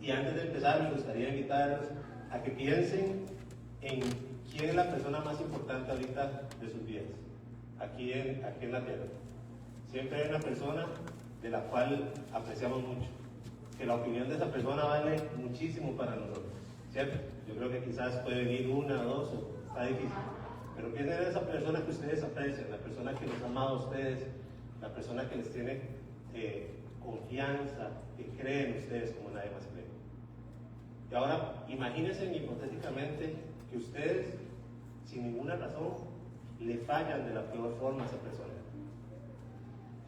Y antes de empezar, me gustaría invitarlos a que piensen en quién es la persona más importante ahorita de sus vidas, aquí en la tierra. Siempre hay una persona de la cual apreciamos mucho, que la opinión de esa persona vale muchísimo para nosotros, ¿cierto? Yo creo que quizás puede venir una, dos, o está difícil, pero piensen en esa persona que ustedes aprecian, la persona que los ha amado a ustedes, la persona que les tiene confianza, que cree en ustedes como nadie más cree. Y ahora, imagínense hipotéticamente que ustedes, sin ninguna razón, le fallan de la peor forma a esa persona.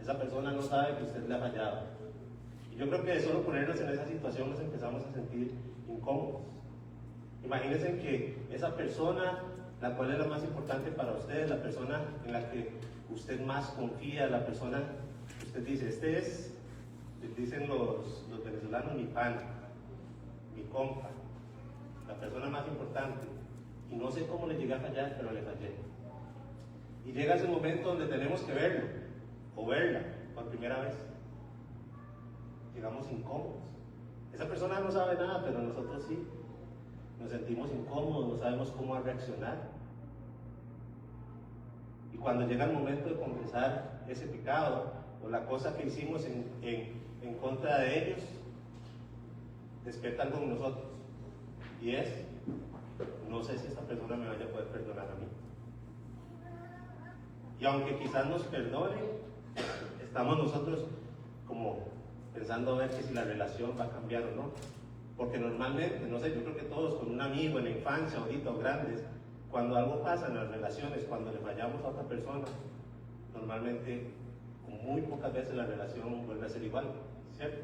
Esa persona no sabe que usted le ha fallado. Y yo creo que de solo ponernos en esa situación nos empezamos a sentir incómodos. Imagínense que esa persona, la cual es la más importante para ustedes, la persona en la que usted más confía, la persona que usted dice, este es, dicen los venezolanos, mi pana, mi compa, la persona más importante, y no sé cómo le llegué a fallar, pero le fallé. Y llega ese momento donde tenemos que verlo, o verla, por primera vez. Llegamos incómodos. Esa persona no sabe nada, pero nosotros sí. Nos sentimos incómodos, no sabemos cómo reaccionar. Y cuando llega el momento de confesar ese pecado, o la cosa que hicimos en contra de ellos, despierta algo en nosotros, y es, no sé si esta persona me vaya a poder perdonar a mí. Y aunque quizás nos perdone, estamos nosotros como pensando a ver que si la relación va a cambiar o no, porque normalmente, no sé, yo creo que todos con un amigo en la infancia, ahorita o grandes, cuando algo pasa en las relaciones, cuando le fallamos a otra persona, normalmente, muy pocas veces la relación vuelve a ser igual, ¿cierto?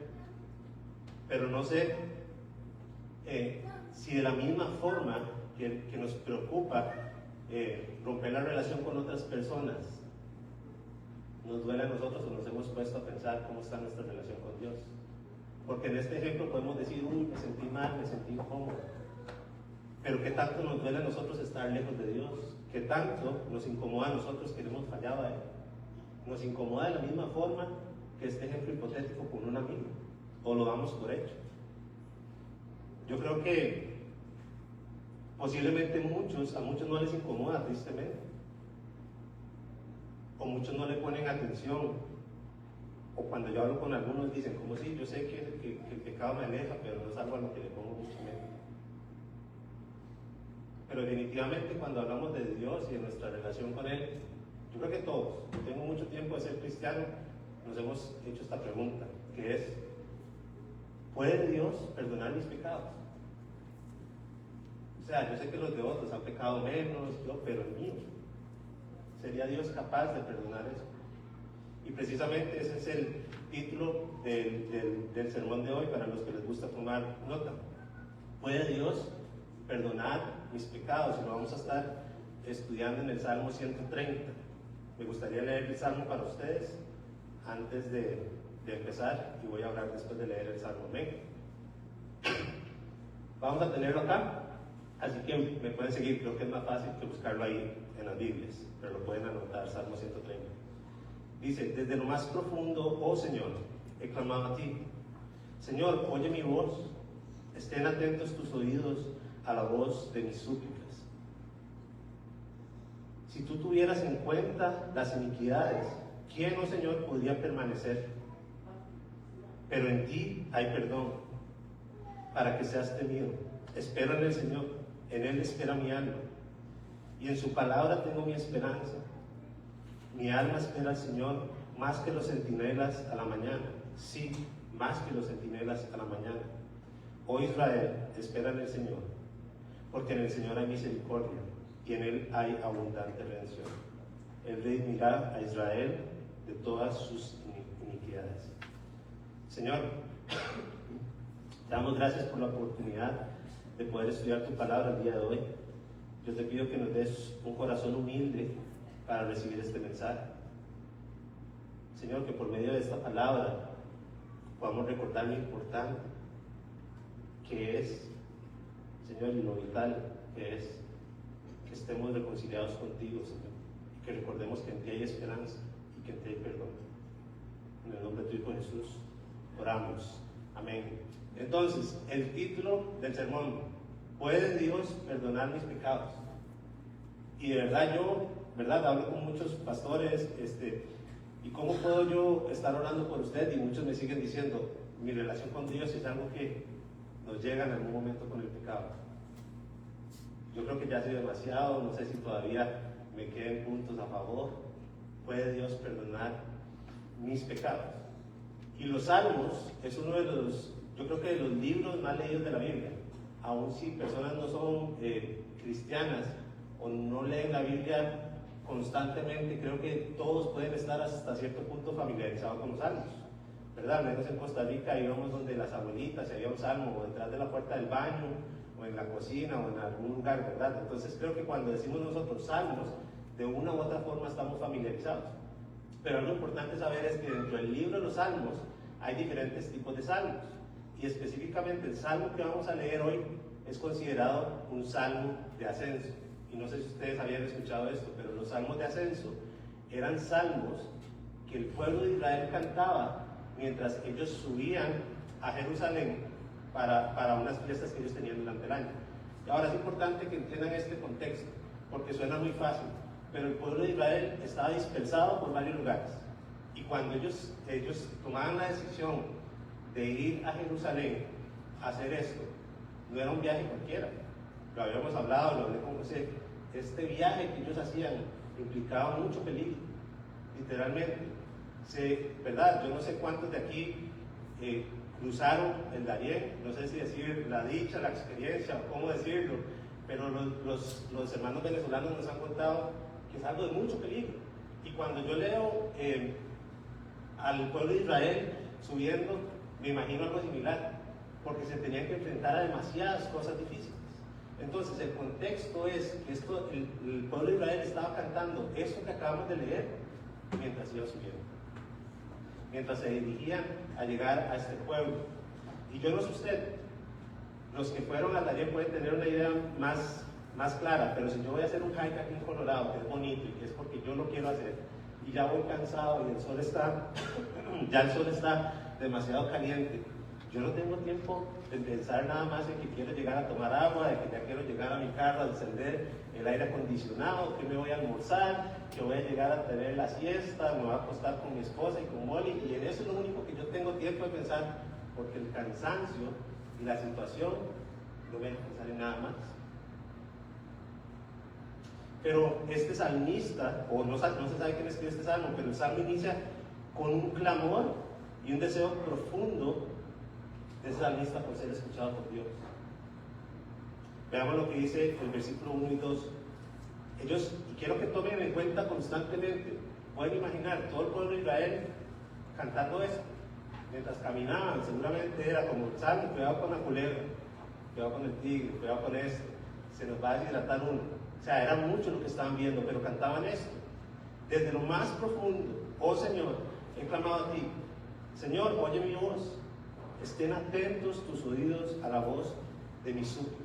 Pero no sé si de la misma forma que nos preocupa romper la relación con otras personas, nos duele a nosotros o nos hemos puesto a pensar cómo está nuestra relación con Dios. Porque en este ejemplo podemos decir, uy, me sentí mal, me sentí incómodo. Pero qué tanto nos duele a nosotros estar lejos de Dios, qué tanto nos incomoda a nosotros que le hemos fallado a Él. Nos incomoda de la misma forma que este ejemplo hipotético con un amigo, o lo damos por hecho. Yo creo que posiblemente a muchos no les incomoda, tristemente, o muchos no le ponen atención, o cuando yo hablo con algunos dicen, como si yo sé que el pecado me aleja, pero no es algo a lo que le pongo mucha mente. Pero definitivamente cuando hablamos de Dios y de nuestra relación con Él, yo creo que todos, yo tengo mucho tiempo de ser cristiano, nos hemos hecho esta pregunta, que es, ¿puede Dios perdonar mis pecados? O sea, yo sé que los de otros han pecado menos, pero el mío, ¿sería Dios capaz de perdonar eso? Y precisamente ese es el título del sermón de hoy para los que les gusta tomar nota. ¿Puede Dios perdonar mis pecados? Y lo vamos a estar estudiando en el Salmo 130. Me gustaría leer el Salmo para ustedes antes de empezar, y voy a hablar después de leer el Salmo. Amén. Vamos a tenerlo acá, así que me pueden seguir. Creo que es más fácil que buscarlo ahí en las Biblias, pero lo pueden anotar, Salmo 130. Dice, desde lo más profundo, oh Señor, he clamado a ti. Señor, oye mi voz, estén atentos tus oídos a la voz de mis súplicas. Si tú tuvieras en cuenta las iniquidades, ¿quién, oh Señor, podría permanecer? Pero en ti hay perdón, para que seas temido. Espero en el Señor, en Él espera mi alma, y en su palabra tengo mi esperanza. Mi alma espera al Señor más que los centinelas a la mañana. Sí, más que los centinelas a la mañana. Oh Israel, espera en el Señor, porque en el Señor hay misericordia y en Él hay abundante redención. Él redimirá a Israel de todas sus iniquidades. Señor, te damos gracias por la oportunidad de poder estudiar tu palabra el día de hoy. Yo te pido que nos des un corazón humilde para recibir este mensaje. Señor, que por medio de esta palabra podamos recordar lo importante que es, Señor, y lo vital que es que estemos reconciliados contigo, Señor, y que recordemos que en ti hay esperanza y que en ti hay perdón. En el nombre de tu Hijo Jesús oramos. Amén Entonces, el título del sermón: ¿puede Dios perdonar mis pecados? Y de verdad yo, ¿verdad? Hablo con muchos pastores, ¿y cómo puedo yo estar orando por usted? Y muchos me siguen diciendo, mi relación con Dios es algo que nos llega en algún momento con el pecado. Yo creo que ya ha sido demasiado, no sé si todavía me queden puntos a favor. ¿Puede Dios perdonar mis pecados? Y los Salmos es uno de los, yo creo que de los libros más leídos de la Biblia. Aun si personas no son cristianas o no leen la Biblia constantemente, creo que todos pueden estar hasta cierto punto familiarizados con los Salmos, ¿verdad? Al menos en Costa Rica íbamos donde las abuelitas, si había un salmo o detrás de la puerta del baño o en la cocina o en algún lugar, ¿verdad? Entonces creo que cuando decimos nosotros salmos, de una u otra forma estamos familiarizados. Pero algo importante saber es que dentro del libro de los Salmos hay diferentes tipos de salmos. Y específicamente el salmo que vamos a leer hoy es considerado un salmo de ascenso. Y no sé si ustedes habían escuchado esto, pero los salmos de ascenso eran salmos que el pueblo de Israel cantaba mientras ellos subían a Jerusalén para unas fiestas que ellos tenían durante el año. Y ahora es importante que entiendan este contexto, porque suena muy fácil, pero el pueblo de Israel estaba dispersado por varios lugares. Y cuando ellos tomaban la decisión de ir a Jerusalén a hacer esto, no era un viaje cualquiera. Lo habíamos hablado, lo hablé con José. Este viaje que ellos hacían implicaba mucho peligro, literalmente. ¿Verdad? Yo no sé cuántos de aquí cruzaron el Darién, no sé si decir la dicha, la experiencia o cómo decirlo, pero los hermanos venezolanos nos han contado que es algo de mucho peligro. Y cuando yo leo al pueblo de Israel subiendo, me imagino algo similar, porque se tenían que enfrentar a demasiadas cosas difíciles. Entonces el contexto es que el pueblo de Israel estaba cantando esto que acabamos de leer mientras iba subiendo, mientras se dirigían a llegar a este pueblo. Y yo no sé usted, los que fueron al Darién pueden tener una idea más clara, pero si yo voy a hacer un hike aquí en Colorado, que es bonito y que es porque yo lo quiero hacer, y ya voy cansado y el sol está demasiado caliente, yo no tengo tiempo de pensar nada más en que quiero llegar a tomar agua, de que ya quiero llegar a mi carro a encender el aire acondicionado, que me voy a almorzar, que voy a llegar a tener la siesta, me voy a acostar con mi esposa y con Molly, y en eso es lo único que yo tengo tiempo de pensar, porque el cansancio y la situación no me dejan pensar en nada más. Pero este salmista, o no se sabe quién escribe este salmo, pero el salmo inicia con un clamor y un deseo profundo de ese salmista por ser escuchado por Dios. Veamos lo que dice el versículo 1 y 2. Ellos, y quiero que tomen en cuenta constantemente, pueden imaginar todo el pueblo de Israel cantando esto mientras caminaban. Seguramente era como el salmo: cuidado con la culebra, cuidado con el tigre, cuidado con esto, se nos va a deshidratar uno. O sea, era mucho lo que estaban viendo, pero cantaban esto desde lo más profundo: oh Señor, he clamado a ti, Señor, oye mi voz, estén atentos tus oídos a la voz de mi súplica.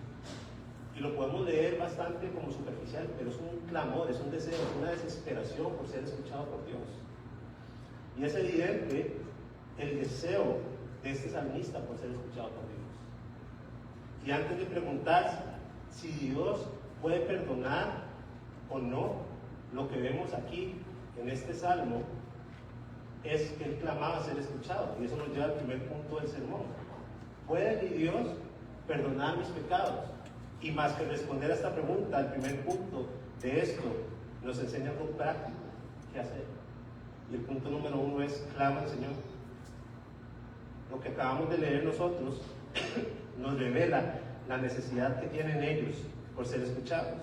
Y lo podemos leer bastante como superficial, pero es un clamor, es un deseo, es una desesperación por ser escuchado por Dios. Y es evidente el deseo de este salmista por ser escuchado por Dios. Y antes de preguntarse si Dios puede perdonar o no, lo que vemos aquí en este salmo es que él clamaba ser escuchado. Y eso nos lleva al primer punto del sermón. ¿Puede mi Dios perdonar mis pecados? Y más que responder a esta pregunta, el primer punto de esto nos enseña algo práctico: ¿qué hacer? Y el punto número 1 es: clama al Señor. Lo que acabamos de leer nosotros nos revela la necesidad que tienen ellos por ser escuchados.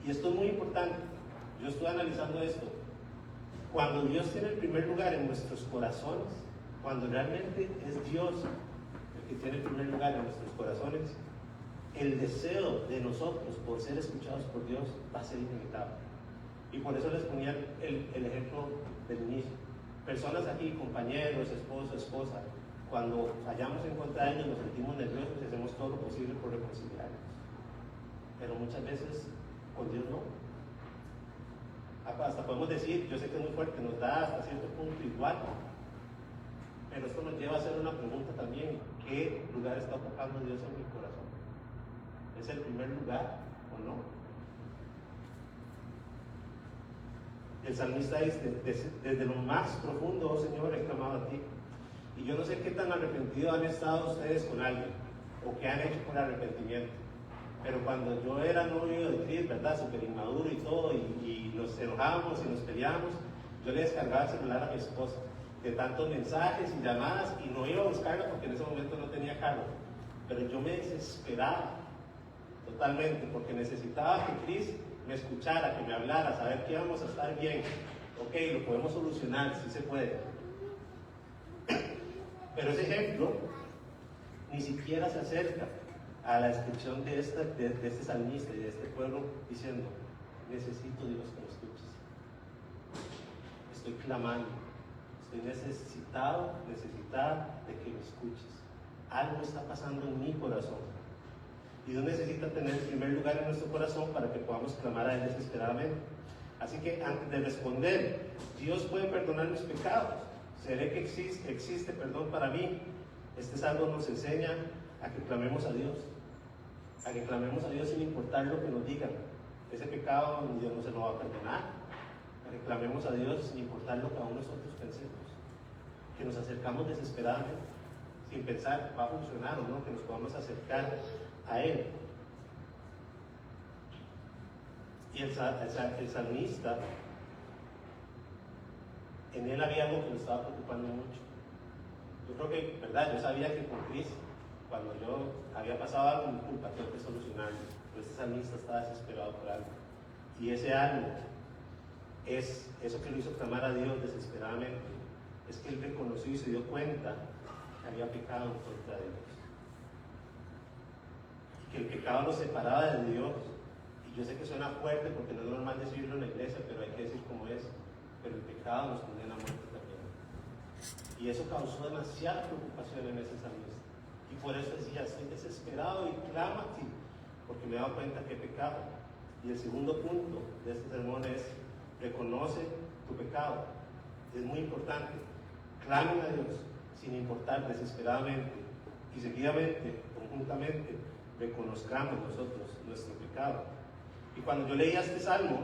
Y esto es muy importante. Yo estoy analizando esto. Cuando Dios tiene el primer lugar en nuestros corazones, cuando realmente es Dios el que tiene el primer lugar en nuestros corazones, el deseo de nosotros por ser escuchados por Dios va a ser ilimitado. Y por eso les ponía el ejemplo del inicio. Personas aquí, compañeros, esposo, esposa, cuando fallamos en contra de ellos nos sentimos nerviosos y hacemos todo lo posible por reconciliarnos. Pero muchas veces con Dios no. Hasta podemos decir, yo sé que es muy fuerte, nos da hasta cierto punto igual. Pero esto nos lleva a hacer una pregunta también: ¿qué lugar está ocupando Dios en mi corazón? ¿Es el primer lugar o no? El salmista dice: desde lo más profundo, oh Señor, he clamado a ti. Y yo no sé qué tan arrepentidos han estado ustedes con alguien, o qué han hecho con arrepentimiento. Pero cuando yo era novio de Cris, ¿verdad? Súper inmaduro y todo, y nos enojábamos y nos peleábamos, yo le descargaba el celular a mi esposa, de tantos mensajes y llamadas, y no iba a buscarla porque en ese momento no tenía carro. Pero yo me desesperaba totalmente, porque necesitaba que Cris me escuchara, que me hablara, saber que íbamos a estar bien. Ok, lo podemos solucionar, sí se puede. Pero ese ejemplo ni siquiera se acerca a la descripción de este salmista y de este pueblo, diciendo: necesito, Dios, que me escuches. Estoy clamando, estoy necesitada de que me escuches. Algo está pasando en mi corazón. Y Dios necesita tener el primer lugar en nuestro corazón para que podamos clamar a Él desesperadamente. Así que antes de responder, ¿Dios puede perdonar mis pecados? ¿Seré que existe perdón para mí? Este salmo nos enseña a que clamemos a Dios. A que clamemos a Dios sin importar lo que nos digan. Ese pecado Dios no se lo va a perdonar. A que clamemos a Dios sin importar lo que aún nosotros pensemos. Que nos acercamos desesperadamente, sin pensar, ¿va a funcionar o no? Que nos podamos acercar a Él. Y el salmista, en él había algo que lo estaba preocupando mucho. Yo creo que, ¿verdad? Yo sabía que con Cris, cuando yo había pasado algo, mi culpa, tengo que solucionarlo. Pero este salmista estaba desesperado por algo. Y ese algo es eso que lo hizo clamar a Dios desesperadamente. Es que él reconoció y se dio cuenta que había pecado en contra de Dios. Y que el pecado lo separaba de Dios. Y yo sé que suena fuerte porque no es normal decirlo en la iglesia, pero hay que decir como es. Pero el pecado nos condena a muerte también. Y eso causó demasiada preocupación en ese salmista. Y por eso decía: estoy desesperado y clamo a ti, porque me he dado cuenta que he pecado. Y el segundo punto de este sermón es: reconoce tu pecado. Es muy importante. Clamen a Dios sin importar, desesperadamente. Y seguidamente, conjuntamente, reconozcamos nosotros nuestro pecado. Y cuando yo leía este salmo,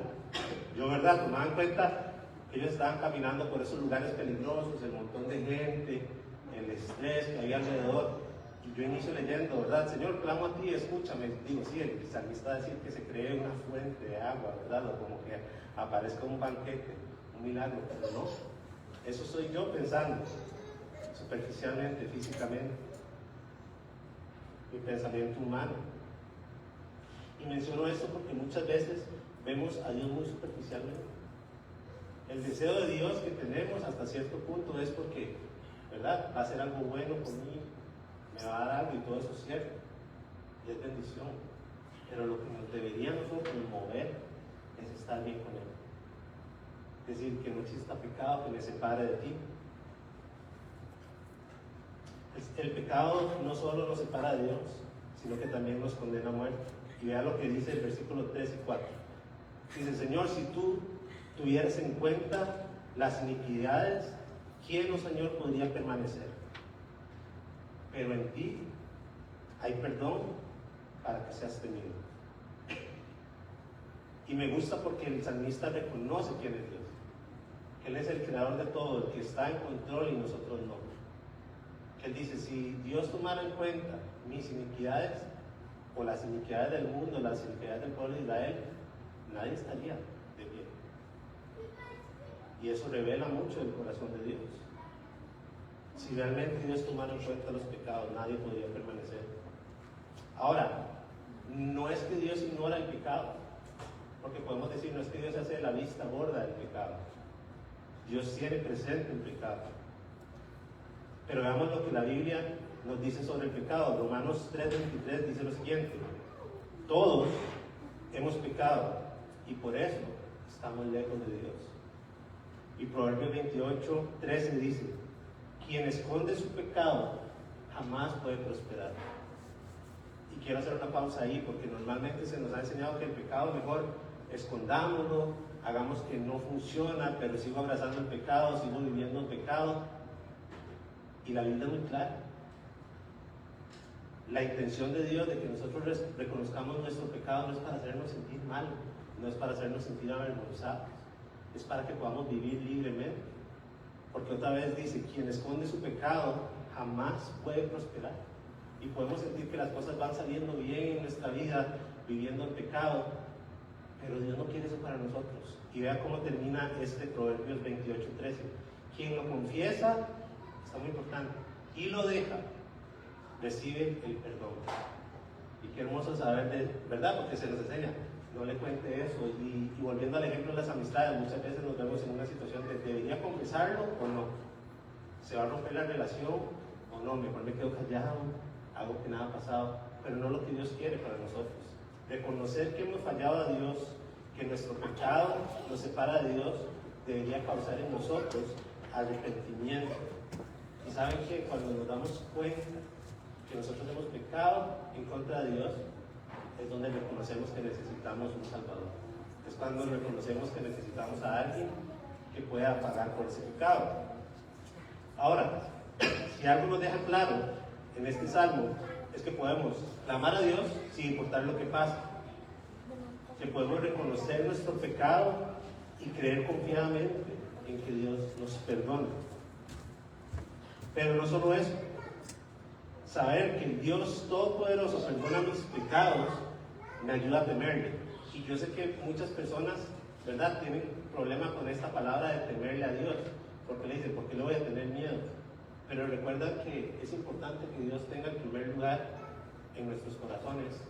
yo, ¿verdad?, tomaba en cuenta que ellos estaban caminando por esos lugares peligrosos, el montón de gente, el estrés que había alrededor. Y yo inicio leyendo, ¿verdad? Señor, clamo a ti, escúchame. Digo, sí, el salmista va a decir que se cree una fuente de agua, ¿verdad? O como que aparezca un banquete, un milagro, pero no. Eso soy yo pensando, superficialmente, físicamente. Mi pensamiento humano. Y menciono esto porque muchas veces vemos a Dios muy superficialmente. El deseo de Dios que tenemos hasta cierto punto es porque, ¿verdad?, va a hacer algo bueno por mí, me va a dar algo, y todo eso es cierto, y es bendición. Pero lo que nos debería nosotros mover es estar bien con Él. Es decir, que no exista pecado que me separe de ti. El pecado no solo nos separa de Dios, sino que también nos condena a muerte. Y vea lo que dice el versículo 3 y 4. Dice: Señor, si tú tuvieras en cuenta las iniquidades, ¿quién, oh Señor, podría permanecer? Pero en ti hay perdón para que seas temido. Y me gusta porque el salmista reconoce quién es Dios, que Él es el creador de todo, el que está en control y nosotros no. Que Él dice: si Dios tomara en cuenta mis iniquidades, o las iniquidades del mundo, las iniquidades del pueblo de Israel, nadie estaría de pie. Y eso revela mucho el corazón de Dios. Si realmente Dios tomara en cuenta los pecados, nadie podría permanecer. Ahora, no es que Dios ignora el pecado, porque podemos decir, no es que Dios hace la vista gorda del pecado. Dios tiene presente el pecado. Pero veamos lo que la Biblia nos dice sobre el pecado. Romanos 3:23 dice lo siguiente: todos hemos pecado y por eso estamos lejos de Dios. Y Proverbios 28:13 dice: quien esconde su pecado jamás puede prosperar. Y quiero hacer una pausa ahí, porque normalmente se nos ha enseñado que el pecado mejor escondámoslo, hagamos que no funciona, pero sigo abrazando el pecado, sigo viviendo el pecado. Y la Biblia es muy clara. La intención de Dios de que nosotros reconozcamos nuestro pecado no es para hacernos sentir mal, no es para hacernos sentir avergonzados, es para que podamos vivir libremente. Porque otra vez dice, quien esconde su pecado jamás puede prosperar. Y podemos sentir que las cosas van saliendo bien en nuestra vida, viviendo en pecado, pero Dios no quiere eso para nosotros. Y vea cómo termina este Proverbios 28:13. Quien lo confiesa, está muy importante, y lo deja, recibe el perdón. Y qué hermoso saber de verdad, porque se nos enseña, no le cuente eso. Y volviendo al ejemplo de las amistades, muchas veces nos vemos en una situación de ¿debería confesarlo o no? ¿Se va a romper la relación o no? Mejor me quedo callado, hago que nada ha pasado, pero no lo que Dios quiere para nosotros. Reconocer que hemos fallado a Dios, que nuestro pecado nos separa de Dios, debería causar en nosotros arrepentimiento. Y saben que cuando nos damos cuenta que nosotros hemos pecado en contra de Dios, es donde reconocemos que necesitamos un Salvador. Es cuando reconocemos que necesitamos a alguien que pueda pagar por ese pecado. Ahora, si algo nos deja claro en este salmo, es que podemos clamar a Dios sin importar lo que pase, que podemos reconocer nuestro pecado y creer confiadamente en que Dios nos perdona. Pero no solo eso, saber que el Dios Todopoderoso perdona mis pecados me ayuda a temerle. Y yo sé que muchas personas, ¿verdad?, tienen problema con esta palabra de temerle a Dios, porque le dicen, ¿por qué le voy a tener miedo? Pero recuerda que es importante que Dios tenga el primer lugar en nuestros corazones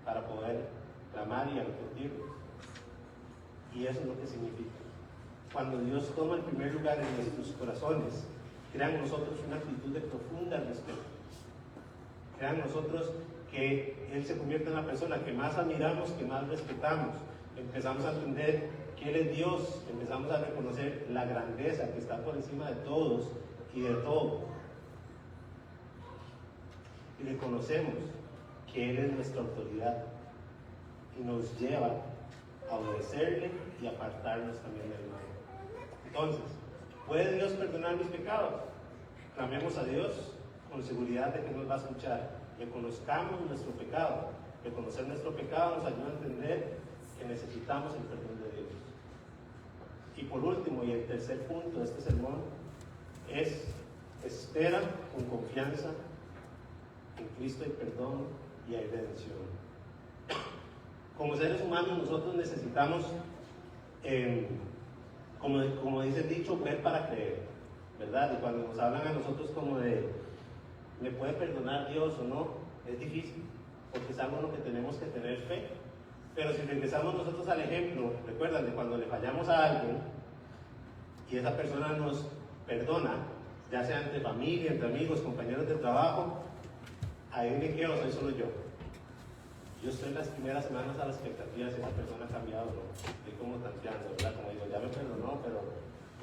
para poder clamar y arrepentirnos. Y eso es lo que significa. Cuando Dios toma el primer lugar en nuestros corazones, crea en nosotros una actitud de profunda respeto. Crea en nosotros que Él se convierte en la persona que más admiramos, que más respetamos. Empezamos a entender que Él es Dios, empezamos a reconocer la grandeza que está por encima de todos y de todo. Y reconocemos que Él es nuestra autoridad y nos lleva a obedecerle y apartarnos también del mal. Entonces, ¿puede Dios perdonar mis pecados? Clamemos a Dios con seguridad de que nos va a escuchar. Reconozcamos nuestro pecado. Reconocer nuestro pecado nos ayuda a entender que necesitamos el perdón de Dios. Y por último, y el tercer punto de este sermón, es espera con confianza. En Cristo hay perdón y hay redención. Como seres humanos nosotros necesitamos, como dice el dicho, ver para creer, ¿verdad? Y cuando nos hablan a nosotros como de ¿me puede perdonar Dios o no? Es difícil, porque es algo en lo que tenemos que tener fe. Pero si regresamos nosotros al ejemplo, recuerdan de cuando le fallamos a alguien y esa persona nos perdona, ya sea entre familia, entre amigos, compañeros de trabajo, ahí me quedo, soy solo yo. Yo estoy las primeras semanas a la expectativa si esa persona ha cambiado o no. Estoy como tanteando, ¿verdad? Como digo, ya me perdonó, pero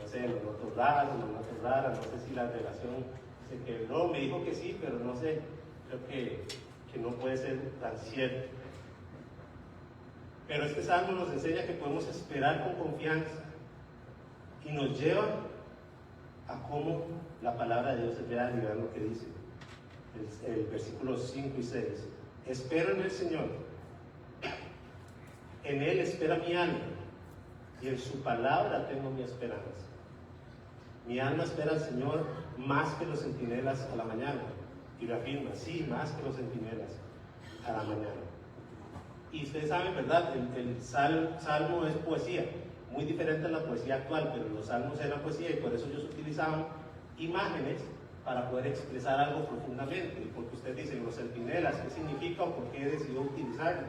no sé, lo noto raro, no sé si la relación se quebró, me dijo que sí, pero no sé, creo que no puede ser tan cierto. Pero este salmo nos enseña que podemos esperar con confianza y nos lleva a cómo la palabra de Dios es real. Y vean lo que dice el versículos 5 y 6. Espero en el Señor, en Él espera mi alma, y en su palabra tengo mi esperanza. Mi alma espera al Señor más que los centinelas a la mañana. Y reafirma, sí, más que los centinelas a la mañana. Y ustedes saben, ¿verdad? El salmo es poesía, muy diferente a la poesía actual, pero los salmos eran poesía y por eso ellos utilizaban imágenes para poder expresar algo profundamente. Porque ustedes dicen, los centinelas, ¿qué significa o por qué decidió utilizarlo?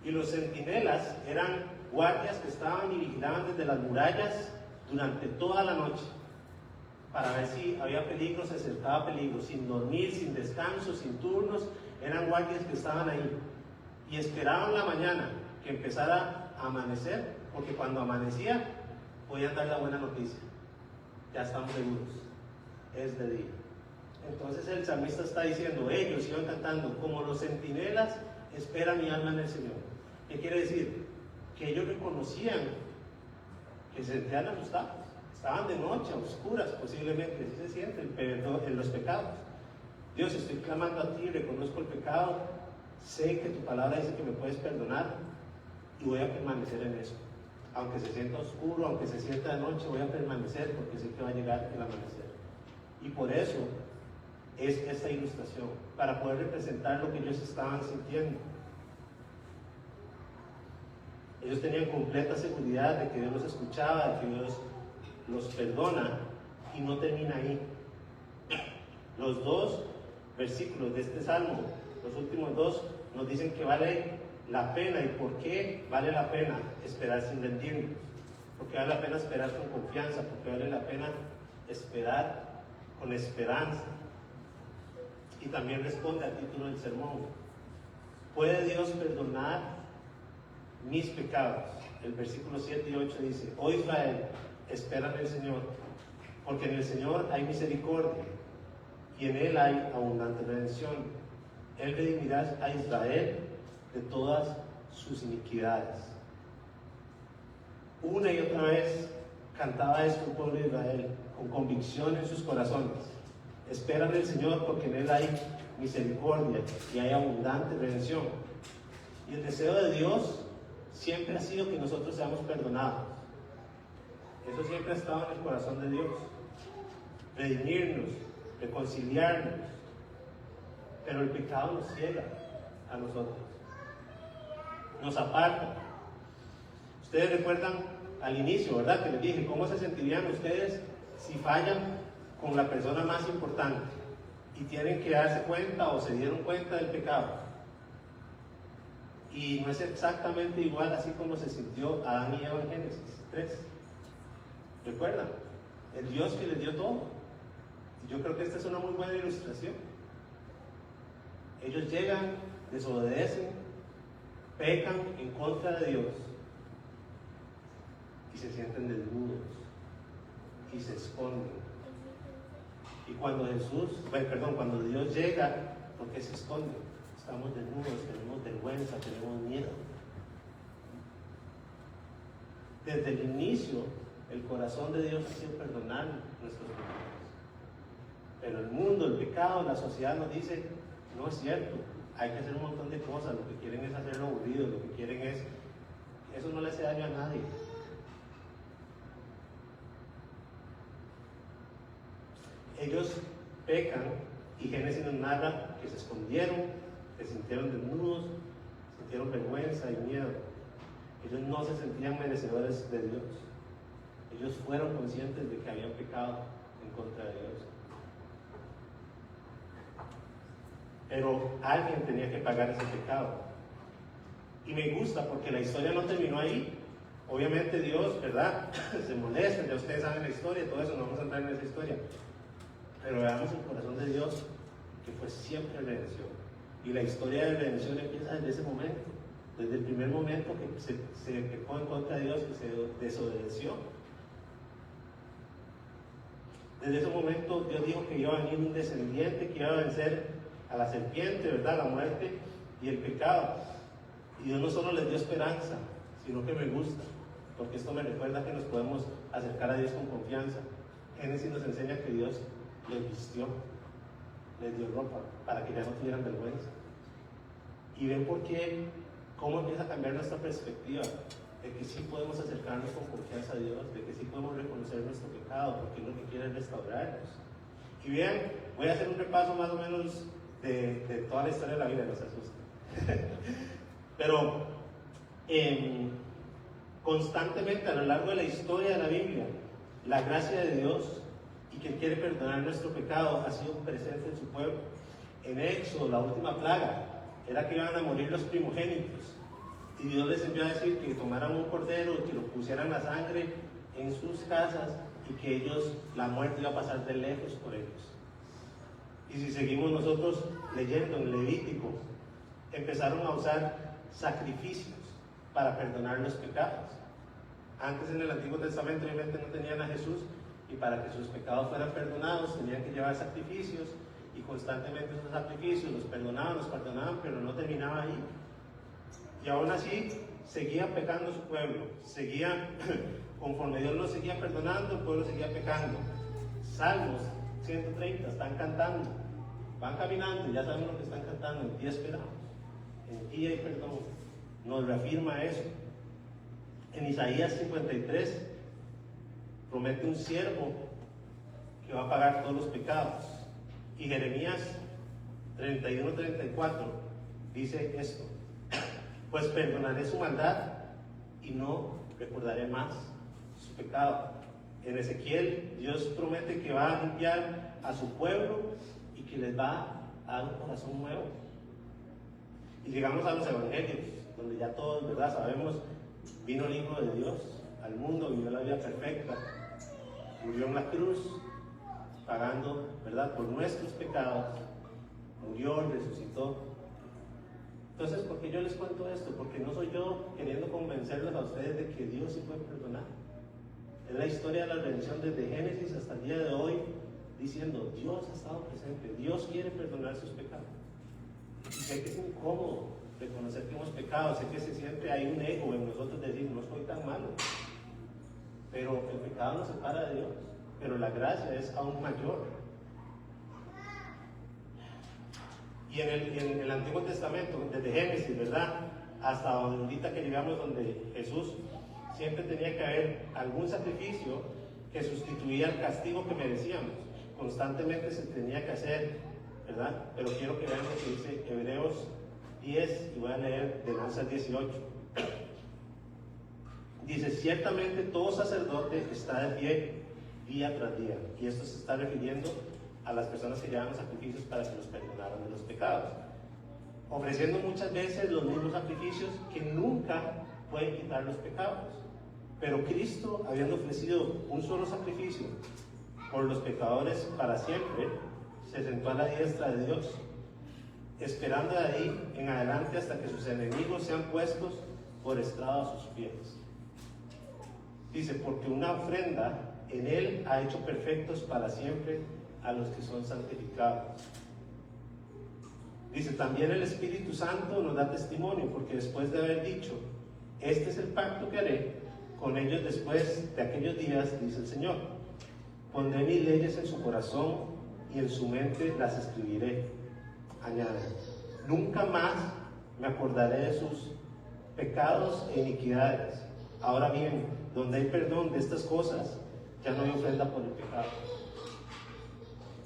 Y los centinelas eran guardias que estaban y vigilaban desde las murallas durante toda la noche para ver si había peligro, se acercaba peligro, sin dormir, sin descanso, sin turnos. Eran guardias que estaban ahí y esperaban la mañana que empezara a amanecer, porque cuando amanecía podían dar la buena noticia: ya estamos seguros, es de día. Entonces el salmista está diciendo, ellos iban cantando como los centinelas, espera mi alma en el Señor. ¿Qué quiere decir? Que ellos reconocían que se sentían asustados, Estaban de noche, a oscuras posiblemente, así se siente el perdón en los pecados. Dios, estoy clamando a ti, reconozco el pecado, sé que tu palabra dice que me puedes perdonar y voy a permanecer en eso. Aunque se sienta oscuro, aunque se sienta de noche, voy a permanecer porque sé que va a llegar el amanecer. Y por eso es esta ilustración, para poder representar lo que ellos estaban sintiendo. Ellos tenían completa seguridad de que Dios los escuchaba, de que Dios los perdona, y no termina ahí. Los dos versículos de este salmo, los últimos dos, nos dicen que vale la pena. ¿Y por qué vale la pena esperar sin rendirnos? Porque vale la pena esperar con confianza, porque vale la pena esperar con esperanza. Y también responde al título del sermón: ¿puede Dios perdonar mis pecados? El versículo 7 y 8 dice: oh Israel, espera en el Señor, porque en el Señor hay misericordia y en Él hay abundante redención. Él redimirá a Israel de todas sus iniquidades. Una y otra vez cantaba esto el pueblo de Israel, con convicción en sus corazones: espera en el Señor, porque en Él hay misericordia y hay abundante redención. Y el deseo de Dios siempre ha sido que nosotros seamos perdonados. Eso siempre ha estado en el corazón de Dios. Redimirnos, reconciliarnos. Pero el pecado nos ciega a nosotros, nos aparta. Ustedes recuerdan al inicio, ¿verdad? Que les dije, ¿cómo se sentirían ustedes si fallan con la persona más importante y tienen que darse cuenta o se dieron cuenta del pecado? Y no es exactamente igual así como se sintió Adán y Eva en Génesis 3. ¿Recuerdan? El Dios que les dio todo. Y yo creo que esta es una muy buena ilustración. Ellos llegan, desobedecen, pecan en contra de Dios y se sienten desnudos y se esconden. Y cuando cuando Dios llega, ¿por qué se esconden? Estamos desnudos, tenemos vergüenza, tenemos miedo. Desde el inicio, el corazón de Dios ha sido perdonar nuestros pecados. Pero el mundo, el pecado, la sociedad nos dice: no es cierto, hay que hacer un montón de cosas, lo que quieren es hacerlo aburrido, lo que quieren es... Eso no le hace daño a nadie. Ellos pecan y Génesis nos narra que se escondieron, se sintieron desnudos, sintieron vergüenza y miedo. Ellos no se sentían merecedores de Dios. Ellos fueron conscientes de que habían pecado en contra de Dios. Pero alguien tenía que pagar ese pecado. Y me gusta porque la historia no terminó ahí. Obviamente Dios, ¿verdad? Se molesta, ya ustedes saben la historia, todo eso, no vamos a entrar en esa historia. Pero veamos el corazón de Dios, que fue siempre redención. Y la historia de redención empieza desde ese momento, desde el primer momento que se pecó en contra de Dios, que se desobedeció. Desde ese momento Dios dijo que iba a venir un descendiente que iba a vencer a la serpiente, ¿verdad? La muerte y el pecado. Y Dios no solo les dio esperanza, sino que me gusta, porque esto me recuerda que nos podemos acercar a Dios con confianza. Génesis nos enseña que Dios les vistió, les dio ropa, para que ya no tuvieran vergüenza. Y ven cómo empieza a cambiar nuestra perspectiva, de que sí podemos acercarnos con confianza a Dios, de que sí podemos reconocer nuestro pecado, porque Él lo que quiere es restaurarnos. Y vean, voy a hacer un repaso más o menos de toda la historia de la Biblia, no se asusten. Pero constantemente a lo largo de la historia de la Biblia, la gracia de Dios y que Él quiere perdonar nuestro pecado ha sido presente en su pueblo. En Éxodo, la última plaga era que iban a morir los primogénitos, y Dios les envió a decir que tomaran un cordero, que lo pusieran la sangre en sus casas y que la muerte iba a pasar de lejos por ellos. Y si seguimos nosotros leyendo en Levítico, empezaron a usar sacrificios para perdonar los pecados. Antes en el Antiguo Testamento obviamente no tenían a Jesús, y para que sus pecados fueran perdonados tenían que llevar sacrificios, y constantemente esos sacrificios los perdonaban, pero no terminaba ahí. Y aún así seguía pecando su pueblo, seguía conforme Dios los seguía perdonando, el pueblo seguía pecando. Salmos 130, están cantando, van caminando y ya saben lo que están cantando. En ti esperamos, en ti hay perdón. Nos reafirma eso. En Isaías 53 promete un siervo que va a pagar todos los pecados. Y Jeremías 31-34 dice esto: pues perdonaré su maldad y no recordaré más su pecado. En Ezequiel, Dios promete que va a limpiar a su pueblo y que les va a dar un corazón nuevo. Y llegamos a los evangelios, donde ya todos, ¿verdad?, sabemos, vino el Hijo de Dios al mundo, vivió la vida perfecta, murió en la cruz, pagando, ¿verdad?, por nuestros pecados, murió, resucitó. Entonces, ¿por qué yo les cuento esto? Porque no soy yo queriendo convencerles a ustedes de que Dios sí puede perdonar. Es la historia de la redención desde Génesis hasta el día de hoy, diciendo: Dios ha estado presente, Dios quiere perdonar sus pecados. Y sé que es incómodo reconocer que hemos pecado, sé que se siente ahí un ego en nosotros de decir: no soy tan malo. Pero el pecado nos separa de Dios, pero la gracia es aún mayor. Y en el Antiguo Testamento, desde Génesis, ¿verdad?, hasta ahorita que llegamos donde Jesús, siempre tenía que haber algún sacrificio que sustituía el castigo que merecíamos. Constantemente se tenía que hacer, ¿verdad? Pero quiero que vean lo que dice Hebreos 10, y voy a leer del 11 al 18. Dice: ciertamente todo sacerdote está de pie día tras día. Y esto se está refiriendo a las personas que llevan sacrificios para que los perdonaran de los pecados, ofreciendo muchas veces los mismos sacrificios que nunca pueden quitar los pecados. Pero Cristo, habiendo ofrecido un solo sacrificio por los pecadores para siempre, se sentó a la diestra de Dios, esperando de ahí en adelante hasta que sus enemigos sean puestos por estrado a sus pies. Dice: porque una ofrenda en Él ha hecho perfectos para siempre a los que son santificados. Dice: también el Espíritu Santo nos da testimonio, porque después de haber dicho: este es el pacto que haré con ellos después de aquellos días, dice el Señor, pondré mis leyes en su corazón y en su mente las escribiré. Añade: nunca más me acordaré de sus pecados e iniquidades. Ahora bien, donde hay perdón de estas cosas, ya no hay ofrenda por el pecado.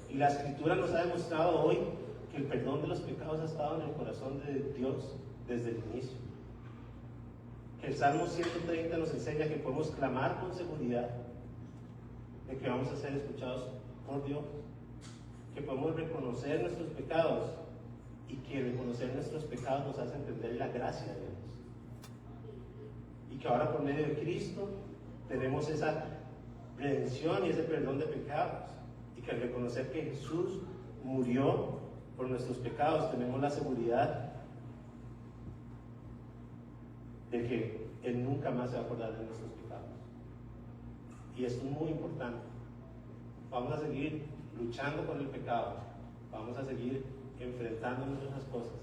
Y la Escritura nos ha demostrado hoy que el perdón de los pecados ha estado en el corazón de Dios desde el inicio. Que el Salmo 130 nos enseña que podemos clamar con seguridad de que vamos a ser escuchados por Dios, que podemos reconocer nuestros pecados y que reconocer nuestros pecados nos hace entender la gracia de Dios. Y que ahora por medio de Cristo tenemos esa redención y ese perdón de pecados. Y que al reconocer que Jesús murió por nuestros pecados, tenemos la seguridad de que Él nunca más se va a acordar de nuestros pecados. Y esto es muy importante. Vamos a seguir luchando con el pecado, vamos a seguir enfrentándonos a esas cosas,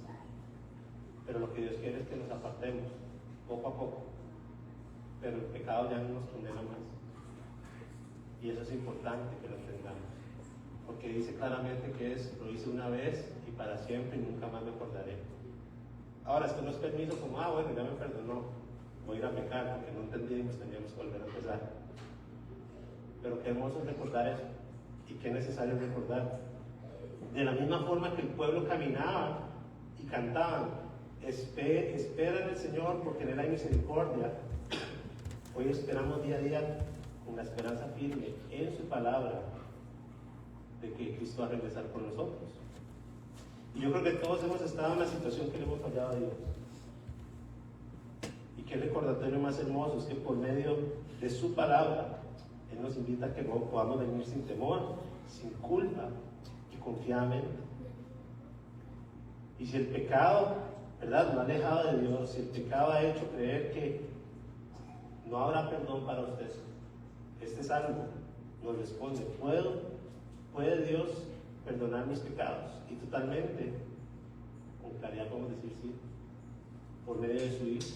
pero lo que Dios quiere es que nos apartemos poco a poco, pero el pecado ya no nos condena más. Y eso es importante que lo entendamos, porque dice claramente que lo hice una vez y para siempre y nunca más me acordaré. Ahora, esto no es permiso como: bueno, ya me perdonó, voy a ir a pecar, porque no entendimos, teníamos que volver a empezar. Pero qué hermoso es recordar eso, y qué necesario recordar. De la misma forma que el pueblo caminaba y cantaban: espera en el Señor, porque en Él hay misericordia. Hoy esperamos día a día con la esperanza firme en su palabra de que Cristo va a regresar por nosotros. Y yo creo que todos hemos estado en una situación que le hemos fallado a Dios. Y qué recordatorio más hermoso es que por medio de su palabra Él nos invita a que podamos venir sin temor, sin culpa y confiadamente. Y si el pecado, ¿verdad?, lo ha alejado de Dios, si el pecado ha hecho creer que no habrá perdón para usted, este salmo nos responde: ¿puede Dios perdonar mis pecados? Y totalmente, con claridad podemos decir sí. Por medio de su Hijo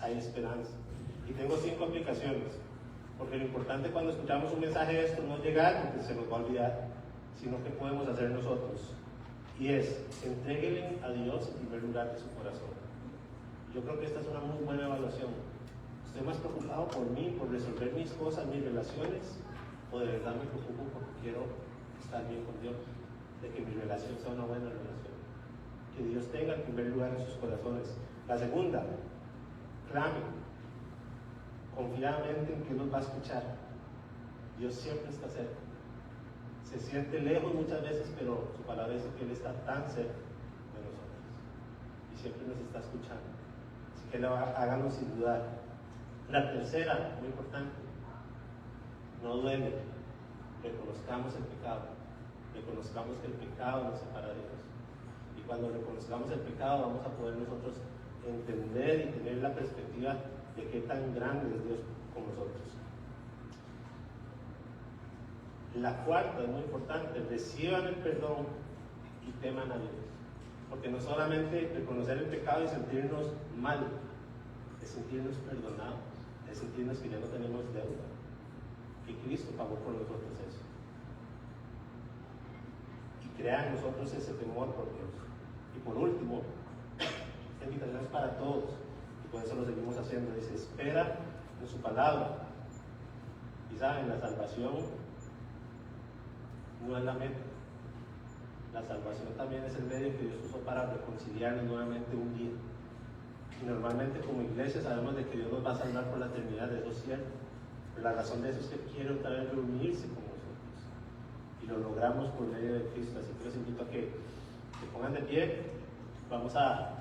hay esperanza. Y tengo 5 aplicaciones. Porque lo importante cuando escuchamos un mensaje de esto no es llegar porque se nos va a olvidar, sino que podemos hacer nosotros. Y es, entréguenle a Dios en primer lugar de su corazón. Yo creo que esta es una muy buena evaluación. ¿Estoy más preocupado por mí, por resolver mis cosas, mis relaciones? ¿O de verdad me preocupo porque quiero estar bien con Dios? De que mi relación sea una buena relación. Que Dios tenga en primer lugar en sus corazones. La segunda, clamen confiadamente en que nos va a escuchar. Dios siempre está cerca. Se siente lejos muchas veces, pero su palabra dice que Él está tan cerca de nosotros y siempre nos está escuchando. Así que háganlo sin dudar. La tercera, muy importante, no duele. Reconozcamos el pecado. Reconozcamos que el pecado nos separa de Dios. Y cuando reconozcamos el pecado, vamos a poder nosotros entender y tener la perspectiva de qué tan grande es Dios con nosotros. La cuarta es muy importante, reciban el perdón y teman a Dios. Porque no solamente reconocer el pecado y sentirnos mal, es sentirnos perdonados, es sentirnos que ya no tenemos deuda, que Cristo pagó por nosotros eso. Y crea en nosotros ese temor por Dios. Y por último, esta invitación es para todos. Por eso lo seguimos haciendo. Dice, espera en su palabra. Y saben, la salvación no es la meta. La salvación también es el medio que Dios usó para reconciliarnos nuevamente un día. Y normalmente como iglesia sabemos de que Dios nos va a salvar por la eternidad, eso es cierto. Pero la razón de eso es que quiere otra vez reunirse con nosotros. Y lo logramos por medio de Cristo. Así que los invito a que se pongan de pie. Vamos a